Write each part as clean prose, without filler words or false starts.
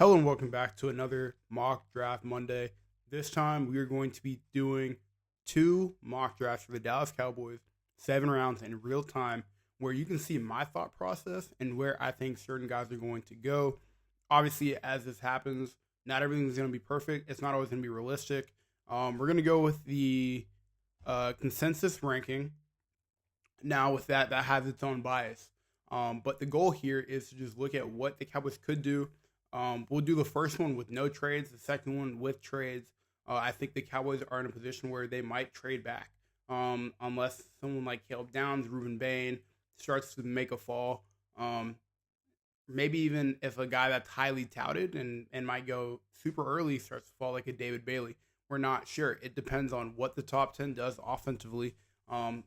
Hello and welcome back to another mock draft Monday. This time we are going to be doing two mock drafts for the Dallas Cowboys, 7 rounds in real time, where you can see my thought process and where I think certain guys are going to go. Obviously, as this happens, not everything's going to be perfect. It's not always going to be realistic. We're going to go with the consensus ranking. Now, with that has its own bias. But the goal here is to just look at what the Cowboys could do. We'll do the first one with no trades, the second one with trades. I think the Cowboys are in a position where they might trade back, unless someone like Caleb Downs, Reuben Bain starts to make a fall. Maybe even if a guy that's highly touted and might go super early starts to fall, like a David Bailey. We're not sure. It depends on what the top 10 does offensively.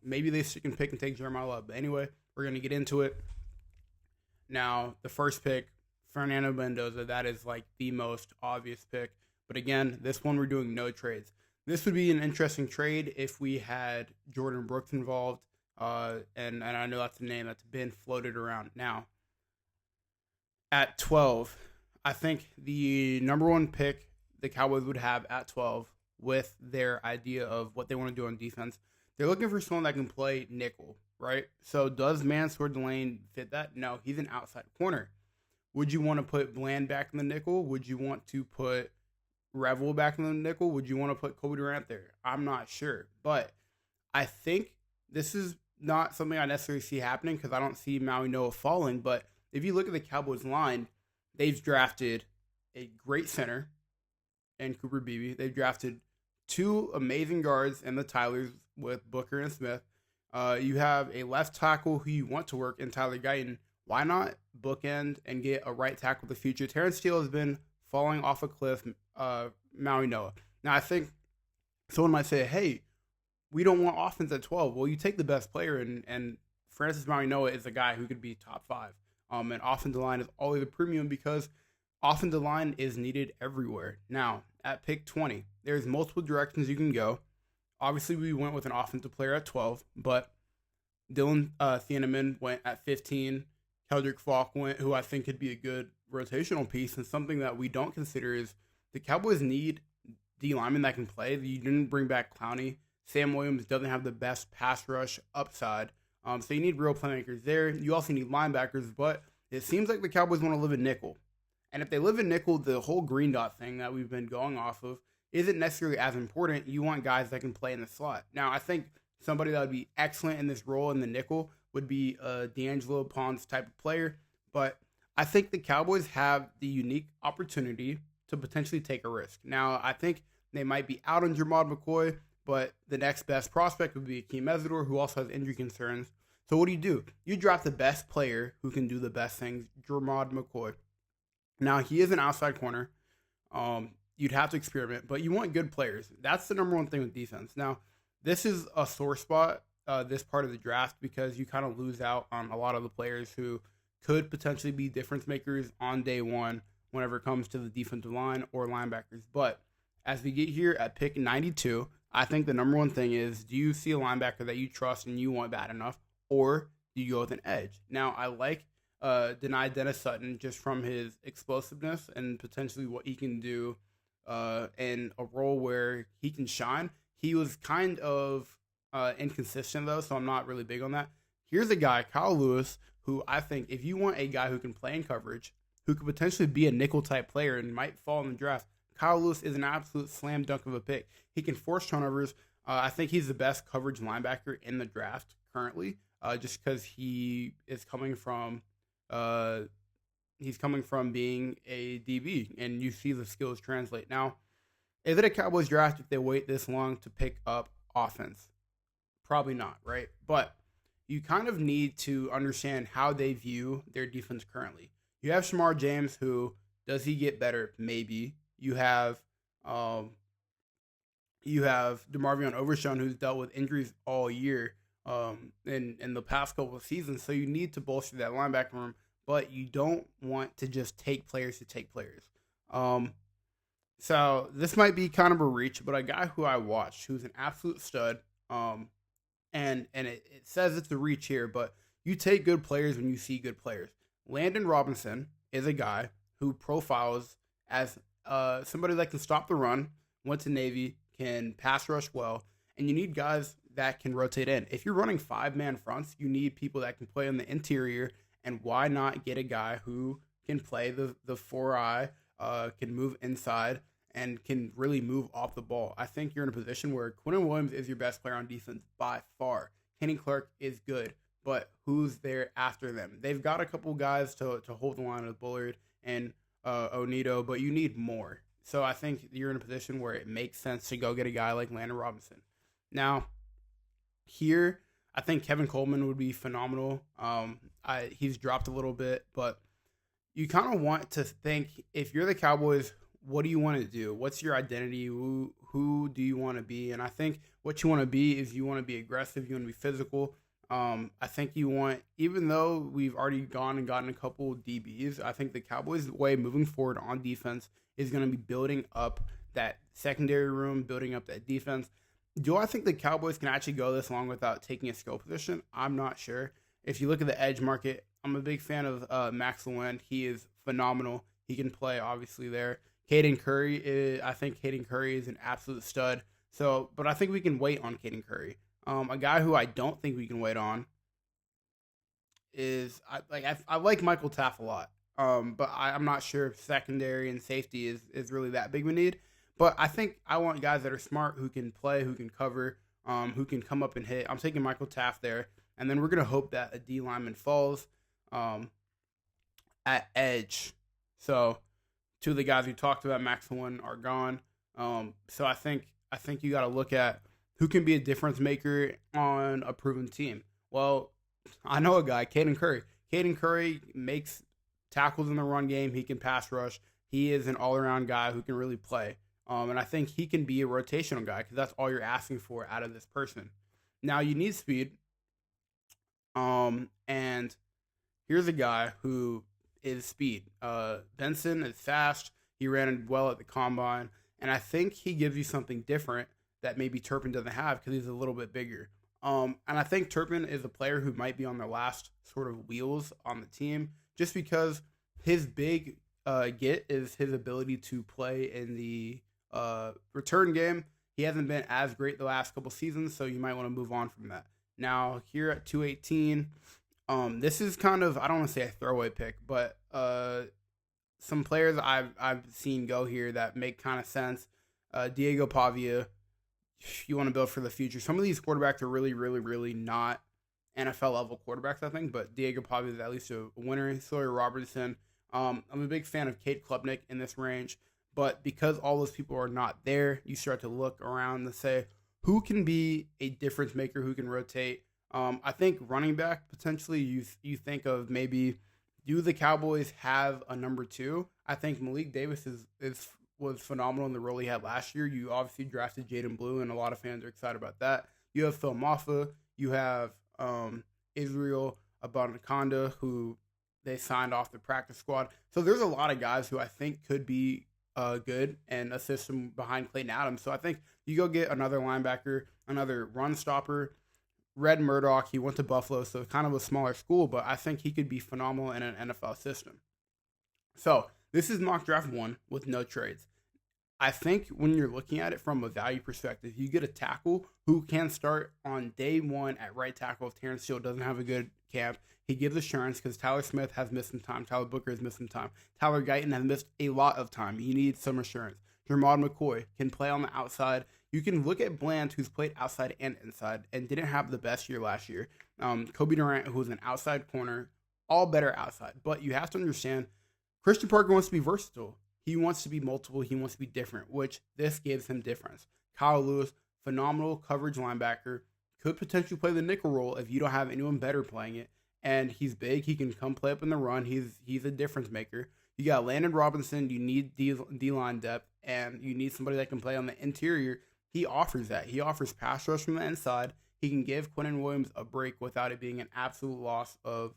Maybe they stick and pick and take Jeremiah Love. But anyway, we're going to get into it. Now, the first pick, Fernando Mendoza, that is like the most obvious pick. But again, this one we're doing no trades. This would be an interesting trade if we had Jordan Brooks involved. And I know that's a name that's been floated around. Now, at 12, I think the number one pick the Cowboys would have at 12 with their idea of what they want to do on defense, they're looking for someone that can play nickel, right? So does Mansour Delane fit that? No, he's an outside corner. Would you want to put Bland back in the nickel? Would you want to put Revel back in the nickel? Would you want to put Kobe Durant there? I'm not sure. But I think this is not something I necessarily see happening because I don't see Maui Noah falling. But if you look at the Cowboys line, they've drafted a great center in Cooper Beebe. They've drafted two amazing guards in the Tylers with Booker and Smith. You have a left tackle who you want to work in Tyler Guyton. Why not bookend and get a right tackle of the future? Terrence Steele has been falling off a cliff, Maui Noah. Now, I think someone might say, hey, we don't want offense at 12. Well, you take the best player, and Francis Maui Noah is a guy who could be top 5. And offensive line is always a premium because offensive line is needed everywhere. Now, at pick 20, there's multiple directions you can go. Obviously, we went with an offensive player at 12, but Dylan Thieneman went at 15. Keldrick Falk went, who I think could be a good rotational piece, and something that we don't consider is the Cowboys need D linemen that can play. You didn't bring back Clowney. Sam Williams doesn't have the best pass rush upside, so you need real playmakers there. You also need linebackers, but it seems like the Cowboys want to live in nickel. And if they live in nickel, the whole green dot thing that we've been going off of isn't necessarily as important. You want guys that can play in the slot. Now, I think somebody that would be excellent in this role in the nickel would be a D'Angelo Pons type of player. But I think the Cowboys have the unique opportunity to potentially take a risk. Now, I think they might be out on Jermod McCoy, but the next best prospect would be Akeem Mesidor, who also has injury concerns. So what do? You draft the best player who can do the best things, Jermod McCoy. Now, he is an outside corner. You'd have to experiment, but you want good players. That's the number one thing with defense. Now, this is a sore spot, this part of the draft, because you kind of lose out on a lot of the players who could potentially be difference makers on day one whenever it comes to the defensive line or linebackers. But as we get here at pick 92, I think the number one thing is, do you see a linebacker that you trust and you want bad enough, or do you go with an edge? Now, I like deny Dennis Sutton just from his explosiveness and potentially what he can do in a role where he can shine. He was kind of inconsistent, though, so I'm not really big on that. Here's a guy, Kyle Lewis, who I think if you want a guy who can play in coverage, who could potentially be a nickel-type player and might fall in the draft, Kyle Lewis is an absolute slam dunk of a pick. He can force turnovers. I think he's the best coverage linebacker in the draft currently, just because he is coming from being a DB, and you see the skills translate. Now, is it a Cowboys draft if they wait this long to pick up offense? Probably not, right? But you kind of need to understand how they view their defense currently. You have Shamar James, who, does he get better? Maybe. You have DeMarvion Overshown, who's dealt with injuries all year in the past couple of seasons. So you need to bolster that linebacker room, but you don't want to just take players to take players. So this might be kind of a reach, but a guy who I watched, who's an absolute stud, and it says it's a reach here, but you take good players when you see good players. Landon Robinson is a guy who profiles as somebody that can stop the run, went to Navy, can pass rush well, and you need guys that can rotate in. If you're running 5-man fronts, you need people that can play on the interior, and why not get a guy who can play the 4-eye, can move inside, and can really move off the ball. I think you're in a position where Quinton Williams is your best player on defense by far. Kenny Clark is good, but who's there after them? They've got a couple guys to hold the line with Bullard and Onito, but you need more. So I think you're in a position where it makes sense to go get a guy like Landon Robinson. Now, here, I think Kevin Coleman would be phenomenal. He's dropped a little bit, but you kind of want to think, if you're the Cowboys, what do you want to do? What's your identity? Who do you want to be? And I think what you want to be is you want to be aggressive. You want to be physical. I think you want, even though we've already gone and gotten a couple DBs, I think the Cowboys' way moving forward on defense is going to be building up that secondary room, building up that defense. Do I think the Cowboys can actually go this long without taking a skill position? I'm not sure. If you look at the edge market, I'm a big fan of Max Lewin. He is phenomenal. He can play, obviously, there. I think Caden Curry is an absolute stud. So, but I think we can wait on Caden Curry. A guy who I don't think we can wait on is I like Michael Taft a lot. But I'm not sure if secondary and safety is really that big of a need. But I think I want guys that are smart, who can play, who can cover, who can come up and hit. I'm taking Michael Taft there. And then we're going to hope that a D lineman falls at edge. So two of the guys we talked about, Max and One, are gone. So I think you got to look at who can be a difference maker on a proven team. Well, I know a guy, Caden Curry. Caden Curry makes tackles in the run game. He can pass rush. He is an all-around guy who can really play. And I think he can be a rotational guy, because that's all you're asking for out of this person. Now, you need speed. And here's a guy who is speed. Benson is fast. He ran well at the combine. And I think he gives you something different that maybe Turpin doesn't have, because he's a little bit bigger. And I think Turpin is a player who might be on the last sort of wheels on the team, just because his big get is his ability to play in the return game. He hasn't been as great the last couple seasons, so you might want to move on from that. Now, here at 218, this is kind of, I don't want to say a throwaway pick, but some players I've seen go here that make kind of sense. Diego Pavia, you want to build for the future. Some of these quarterbacks are really, really, really not NFL level quarterbacks, I think, but Diego Pavia is at least a winner. Sawyer Robertson. I'm a big fan of Kate Klubnik in this range, but because all those people are not there, you start to look around and say, who can be a difference maker, who can rotate? I think running back, potentially, you think of maybe, do the Cowboys have a number 2? I think Malik Davis was phenomenal in the role he had last year. You obviously drafted Jaden Blue, and a lot of fans are excited about that. You have Phil Maffa. You have Israel Abanikanda, who they signed off the practice squad. So there's a lot of guys who I think could be good and assist him behind Clayton Adams. So I think you go get another linebacker, another run stopper. Red Murdoch, he went to Buffalo, so kind of a smaller school, but I think he could be phenomenal in an NFL system. So this is mock draft 1 with no trades. I think when you're looking at it from a value perspective, you get a tackle who can start on day 1 at right tackle if Terrence Steele doesn't have a good camp. He gives assurance because Tyler Smith has missed some time. Tyler Booker has missed some time. Tyler Guyton has missed a lot of time. You need some assurance. Jermod McCoy can play on the outside. You can look at Bland, who's played outside and inside and didn't have the best year last year. Kobe Durant, who's an outside corner, all better outside. But you have to understand, Christian Parker wants to be versatile. He wants to be multiple. He wants to be different, which this gives him difference. Kyle Lewis, phenomenal coverage linebacker, could potentially play the nickel role if you don't have anyone better playing it. And he's big. He can come play up in the run. He's a difference maker. You got Landon Robinson. You need D-line depth, and you need somebody that can play on the interior. He offers that. He offers pass rush from the inside. He can give Quinton Williams a break without it being an absolute loss of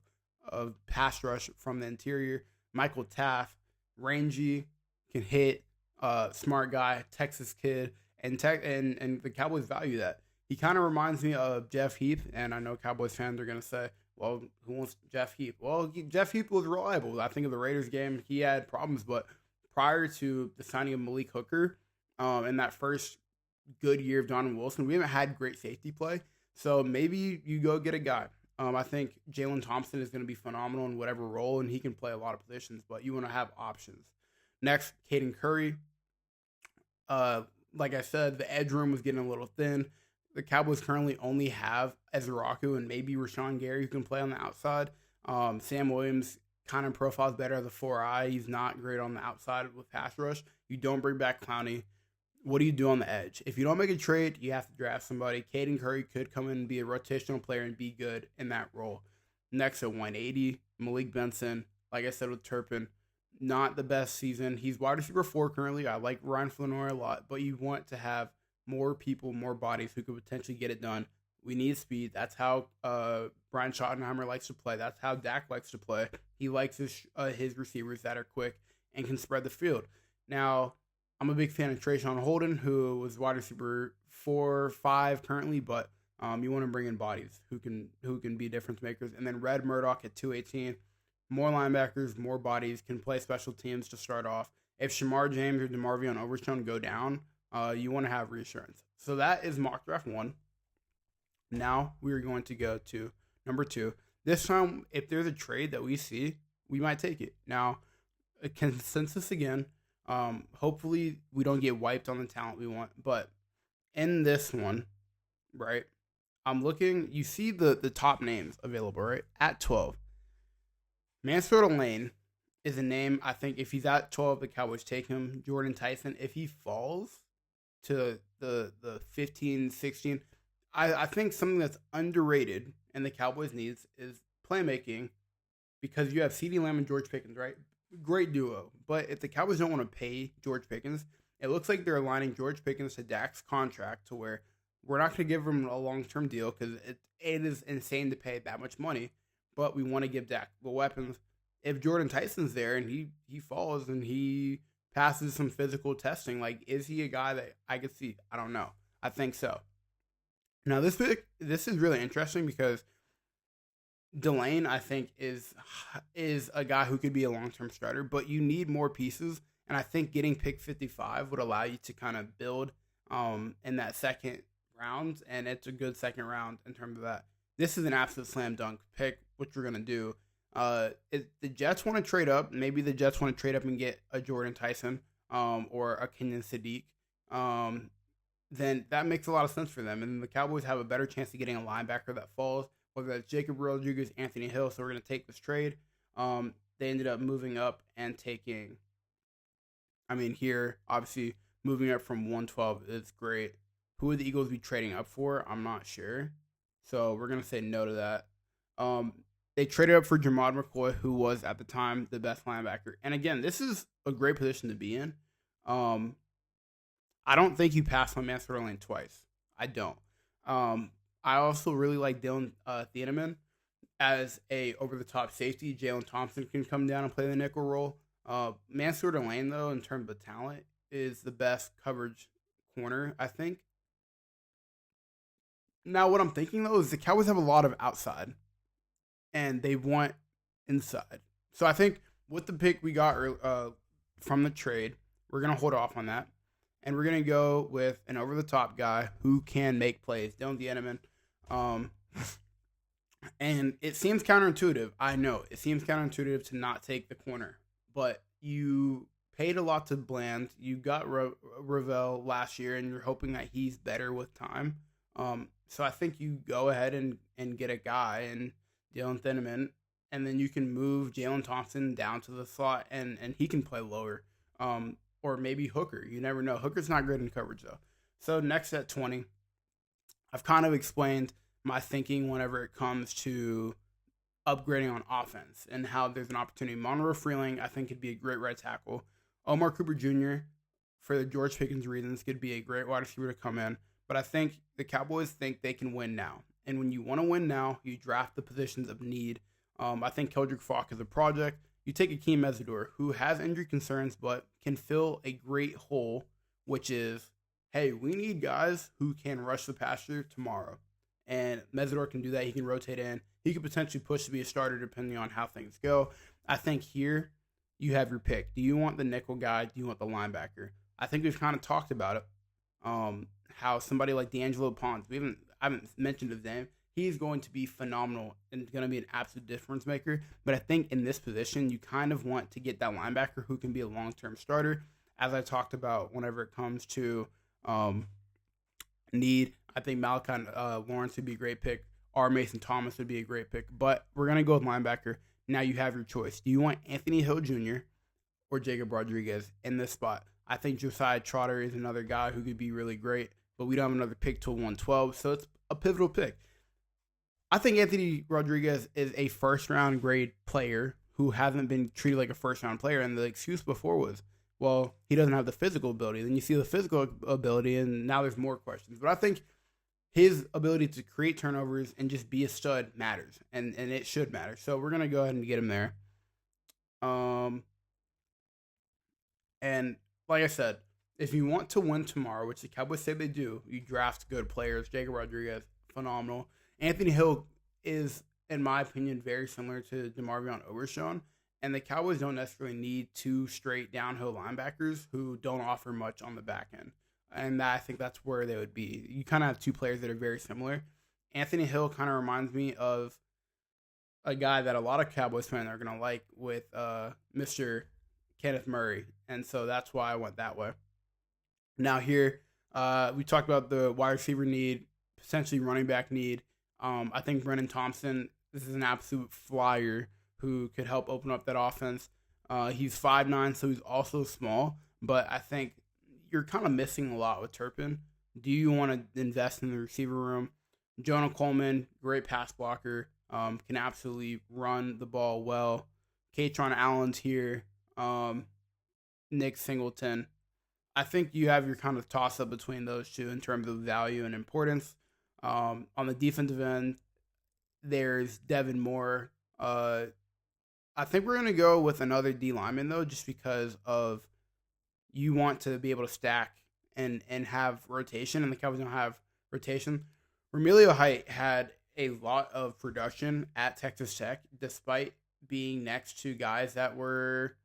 pass rush from the interior. Michael Taft, rangy, can hit, smart guy, Texas kid, and the Cowboys value that. He kind of reminds me of Jeff Heath, and I know Cowboys fans are going to say, well, who wants Jeff Heath? Well, Jeff Heath was reliable. I think of the Raiders game, he had problems, but prior to the signing of Malik Hooker, in that first good year of Donovan Wilson, we haven't had great safety play. So maybe you go get a guy. I think Jalen Thompson is going to be phenomenal in whatever role, and he can play a lot of positions, but you want to have options. Next, Caden Curry. Like I said, the edge room was getting a little thin. The Cowboys currently only have Ezraku and maybe Rashawn Gary who can play on the outside. Sam Williams kind of profiles better as a 4-eye. He's not great on the outside with pass rush. You don't bring back Clowney. What do you do on the edge? If you don't make a trade, you have to draft somebody. Caden Curry could come in and be a rotational player and be good in that role. Next at 180, Malik Benson. Like I said with Turpin, not the best season. He's wide receiver 4 currently. I like Ryan Flanor a lot, but you want to have more people, more bodies who could potentially get it done. We need speed. That's how Brian Schottenheimer likes to play. That's how Dak likes to play. He likes his receivers that are quick and can spread the field. Now, I'm a big fan of Trayshawn Holden, who was wide receiver 4, 5 currently, but you want to bring in bodies who can be difference makers. And then Red Murdoch at 218. More linebackers, more bodies, can play special teams to start off. If Shamar James or DeMarvion Overshown go down, you want to have reassurance. So that is mock draft 1. Now we are going to go to number 2. This time, if there's a trade that we see, we might take it. Now, a consensus again. Hopefully we don't get wiped on the talent we want. But in this one, right, I'm looking. You see the top names available, right? At 12. Mansour Lane is a name, I think, if he's at 12, the Cowboys take him. Jordan Tyson, if he falls to the 15, 16, I think something that's underrated and the Cowboys needs is playmaking, because you have CeeDee Lamb and George Pickens, right? Great duo. But if the Cowboys don't want to pay George Pickens, it looks like they're aligning George Pickens to Dak's contract to where we're not going to give him a long-term deal because it is insane to pay that much money. But we want to give Dak the weapons. If Jordan Tyson's there and he falls and he passes some physical testing, like, is he a guy that I could see? I don't know. I think so. Now, this is really interesting because Delane, I think, is a guy who could be a long-term starter, but you need more pieces. And I think getting pick 55 would allow you to kind of build in that second round. And it's a good second round in terms of that. This is an absolute slam dunk pick, which we're going to do. If the Jets want to trade up, maybe the Jets want to trade up and get a Jordan Tyson or a Kenyon Sadiq, then that makes a lot of sense for them. And the Cowboys have a better chance of getting a linebacker that falls, whether that's Jacob Rodriguez, Anthony Hill. So we're going to take this trade. They ended up moving up and taking, here, obviously, moving up from 112 is great. Who would the Eagles be trading up for? I'm not sure. So we're going to say no to that. They traded up for Jermod McCoy, who was at the time the best linebacker. And again, this is a great position to be in. I don't think you pass on Mansour Lane twice. I don't. I also really like Dylan Thieneman as a over-the-top safety. Jalen Thompson can come down and play the nickel role. Mansour Lane, though, in terms of talent, is the best coverage corner, I think. Now, what I'm thinking, though, is the Cowboys have a lot of outside, and they want inside. So I think with the pick we got from the trade, we're going to hold off on that. And we're going to go with an over-the-top guy who can make plays. Dylan Thieneman. And it seems counterintuitive. I know. It seems counterintuitive to not take the corner. But you paid a lot to Bland. You got Ravel last year, and you're hoping that he's better with time. So I think you go ahead and get a guy and Dylan Thieneman, and then you can move Jalen Thompson down to the slot, and he can play lower. Or maybe Hooker. You never know. Hooker's not good in coverage, though. So next at 20, I've kind of explained my thinking whenever it comes to upgrading on offense and how there's an opportunity. Monroe Freeling, I think, could be a great right tackle. Omar Cooper Jr., for the George Pickens reasons, could be a great wide receiver to come in. But I think the Cowboys think they can win now. And when you want to win now, you draft the positions of need. I think Keldrick Falk is a project. You take Akeem Mesidor, who has injury concerns but can fill a great hole, which is, hey, we need guys who can rush the passer tomorrow. And Mesidor can do that. He can rotate in. He could potentially push to be a starter depending on how things go. I think here you have your pick. Do you want the nickel guy? Do you want the linebacker? I think we've kind of talked about it. How somebody like D'Angelo Ponds, I haven't mentioned his name. He's going to be phenomenal and going to be an absolute difference maker. But I think in this position, you kind of want to get that linebacker who can be a long-term starter. As I talked about, whenever it comes to need, I think Malachi Lawrence would be a great pick. R. Mason Thomas would be a great pick. But we're going to go with linebacker. Now you have your choice. Do you want Anthony Hill Jr. or Jacob Rodriguez in this spot? I think Josiah Trotter is another guy who could be really great, but we don't have another pick till 112, so it's a pivotal pick. I think Anthony Rodriguez is a first-round grade player who hasn't been treated like a first-round player, and the excuse before was, well, he doesn't have the physical ability. Then you see the physical ability, and now there's more questions. But I think his ability to create turnovers and just be a stud matters, and it should matter. So we're going to go ahead and get him there. And like I said, if you want to win tomorrow, which the Cowboys say they do, you draft good players. Jacob Rodriguez, phenomenal. Anthony Hill is, in my opinion, very similar to DeMarvion Overshown. And the Cowboys don't necessarily need two straight downhill linebackers who don't offer much on the back end. And I think that's where they would be. You kind of have two players that are very similar. Anthony Hill kind of reminds me of a guy that a lot of Cowboys fans are going to like with Mr. Kenneth Murray. And so that's why I went that way. Now here, we talked about the wide receiver need, potentially running back need. I think Brennan Thompson, this is an absolute flyer who could help open up that offense. He's 5'9", so he's also small, but I think you're kind of missing a lot with Turpin. Do you want to invest in the receiver room? Jonah Coleman, great pass blocker, can absolutely run the ball well. Katron Allen's here. Nick Singleton. I think you have your kind of toss-up between those two in terms of value and importance. On the defensive end, there's Devin Moore. I think we're going to go with another D lineman, though, just because of you want to be able to stack and have rotation, and the Cowboys don't have rotation. Romelio Height had a lot of production at Texas Tech, despite being next to guys that were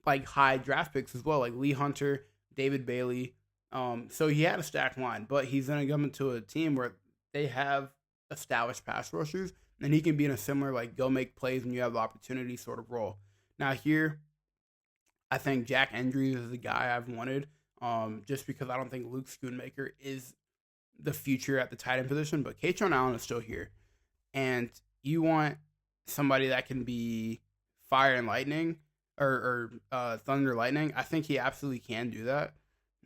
like high draft picks as well, like Lee Hunter, David Bailey. So he had a stacked line, but he's going to come into a team where they have established pass rushers, and he can be in a similar, like, go make plays when you have the opportunity sort of role. Now here, I think Jack Andrews is the guy I've wanted, just because I don't think Luke Schoonmaker is the future at the tight end position, but Katron Allen is still here. And you want somebody that can be fire and lightning, or thunder lightning. I think he absolutely can do that.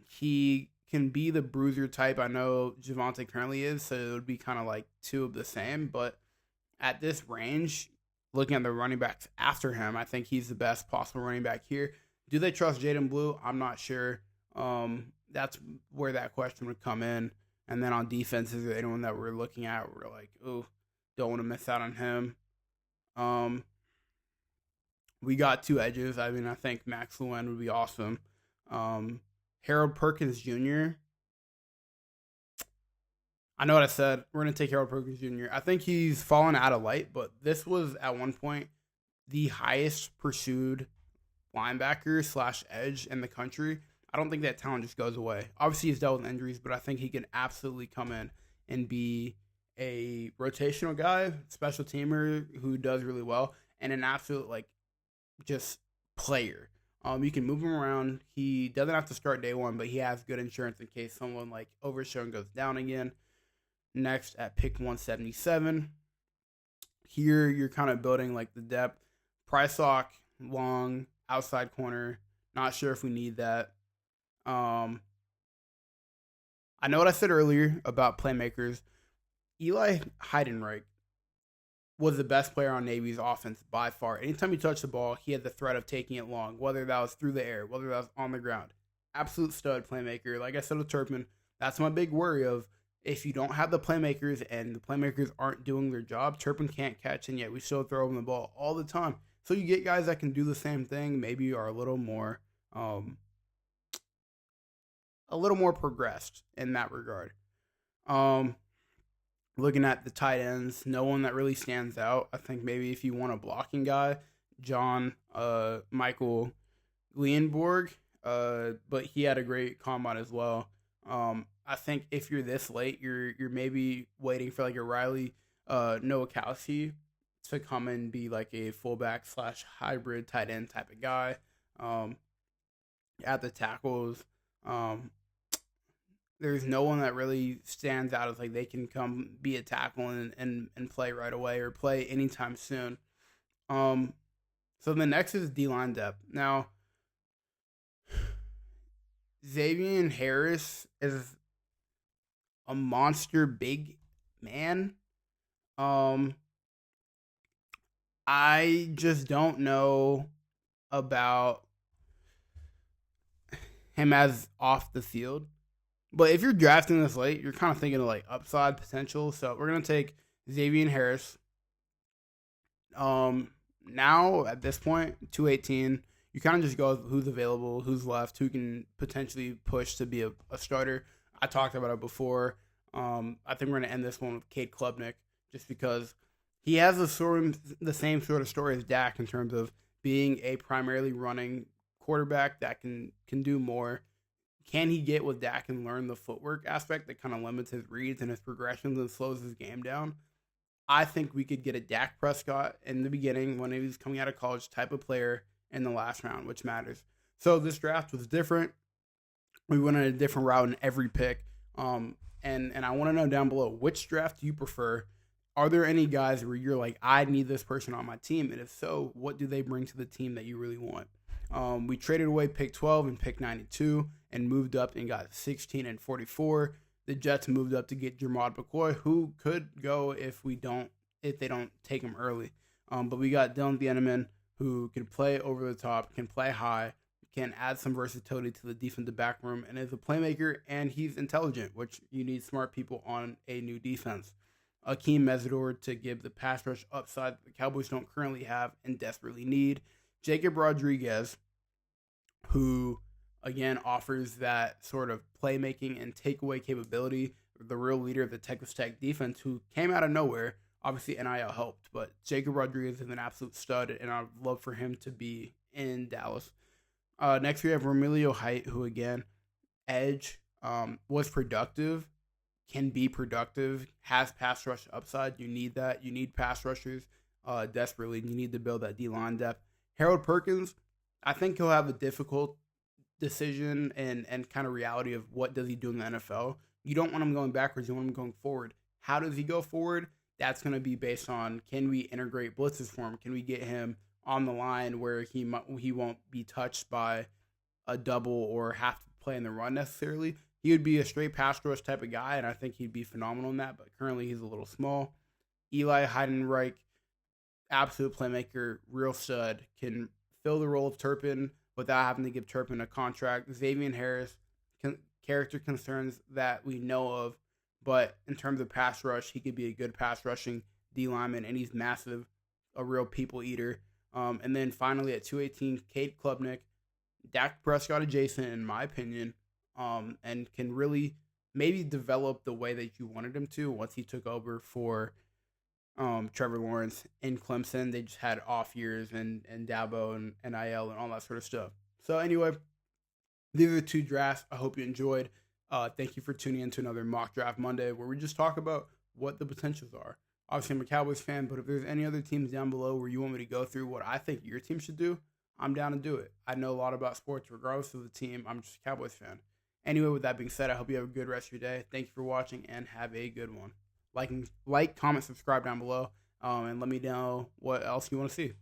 He can be the bruiser type. I know Javonte currently is, so it would be kind of like two of the same. But at this range, looking at the running backs after him, I think he's the best possible running back here. Do they trust Jaden Blue? I'm not sure. That's where that question would come in. And then on defense, is there anyone that we're looking at? We're like, oh, don't want to miss out on him. We got two edges. I mean, I think Max Lewin would be awesome. Harold Perkins Jr. I know what I said. We're going to take Harold Perkins Jr. I think he's fallen out of light, but this was at one point the highest pursued linebacker / edge in the country. I don't think that talent just goes away. Obviously, he's dealt with injuries, but I think he can absolutely come in and be a rotational guy, special teamer who does really well, and an absolute, like, just player. You can move him around. He doesn't have to start day one, but he has good insurance in case someone like Overshown goes down again. Next at pick 177. Here you're kind of building like the depth. Prysock, long, outside corner. Not sure if we need that. I know what I said earlier about playmakers. Eli Heidenreich was the best player on Navy's offense by far. Anytime he touched the ball, he had the threat of taking it long, whether that was through the air, whether that was on the ground. Absolute stud playmaker. Like I said with Turpin, that's my big worry of if you don't have the playmakers and the playmakers aren't doing their job, Turpin can't catch, and yet we still throw him the ball all the time. So you get guys that can do the same thing, maybe are a little more progressed in that regard. Looking at the tight ends, no one that really stands out. I think maybe if you want a blocking guy, John Michael Leonborg, but he had a great combine as well. I think if you're this late, you're maybe waiting for like a Riley Nowakowski to come and be like a fullback slash hybrid tight end type of guy. Um, at the tackles, um, there's no one that really stands out as like they can come be a tackle and play right away or play anytime soon. Um, so the next is D line depth. Now, Xavier Harris is a monster big man. Um, I just don't know about him as off the field. But if you're drafting this late, you're kind of thinking of like upside potential. So we're gonna take Xavier Harris. Now at this point, 218, you kind of just go with who's available, who's left, who can potentially push to be a starter. I talked about it before. I think we're gonna end this one with Cade Klubnik, just because he has the same sort of story as Dak in terms of being a primarily running quarterback that can do more. Can he get with Dak and learn the footwork aspect that kind of limits his reads and his progressions and slows his game down? I think we could get a Dak Prescott in the beginning when he was coming out of college type of player in the last round, which matters. So this draft was different. We went on a different route in every pick. And I want to know down below, which draft do you prefer? Are there any guys where you're like, I need this person on my team? And if so, what do they bring to the team that you really want? We traded away pick 12 and pick 92 and moved up and got 16 and 44. The Jets moved up to get Jermod McCoy, who could go if they don't take him early. But we got Dylan Thieneman, who can play over the top, can play high, can add some versatility to the defensive back room, and is a playmaker, and he's intelligent, which you need smart people on a new defense. Akeem Mesidor to give the pass rush upside that the Cowboys don't currently have and desperately need. Jacob Rodriguez, who again offers that sort of playmaking and takeaway capability, the real leader of the Texas Tech defense, who came out of nowhere. Obviously, NIL helped, but Jacob Rodriguez is an absolute stud, and I'd love for him to be in Dallas. Next, we have Romelio Height, who again, edge, was productive, can be productive, has pass rush upside. You need that. You need pass rushers desperately. You need to build that D-line depth. Harold Perkins, I think he'll have a difficult decision and kind of reality of what does he do in the NFL. You don't want him going backwards. You want him going forward. How does he go forward? That's going to be based on, can we integrate blitzes for him? Can we get him on the line where he won't be touched by a double or have to play in the run necessarily? He would be a straight pass rush type of guy, and I think he'd be phenomenal in that, but currently he's a little small. Eli Heidenreich, absolute playmaker, real stud, can fill the role of Turpin without having to give Turpin a contract. Xavier Harris, character concerns that we know of, but in terms of pass rush, he could be a good pass rushing D lineman, and he's massive, a real people eater. And then finally at 218, Cade Klubnik, Dak Prescott adjacent in my opinion, and can really maybe develop the way that you wanted him to once he took over for Trevor Lawrence in Clemson. They just had off years and Dabo and NIL and all that sort of stuff. So anyway, these are the two drafts. I hope you enjoyed. Thank you for tuning in to another Mock Draft Monday where we just talk about what the potentials are. Obviously, I'm a Cowboys fan, but if there's any other teams down below where you want me to go through what I think your team should do, I'm down to do it. I know a lot about sports regardless of the team. I'm just a Cowboys fan. Anyway, with that being said, I hope you have a good rest of your day. Thank you for watching and have a good one. Like, comment, subscribe down below, and let me know what else you want to see.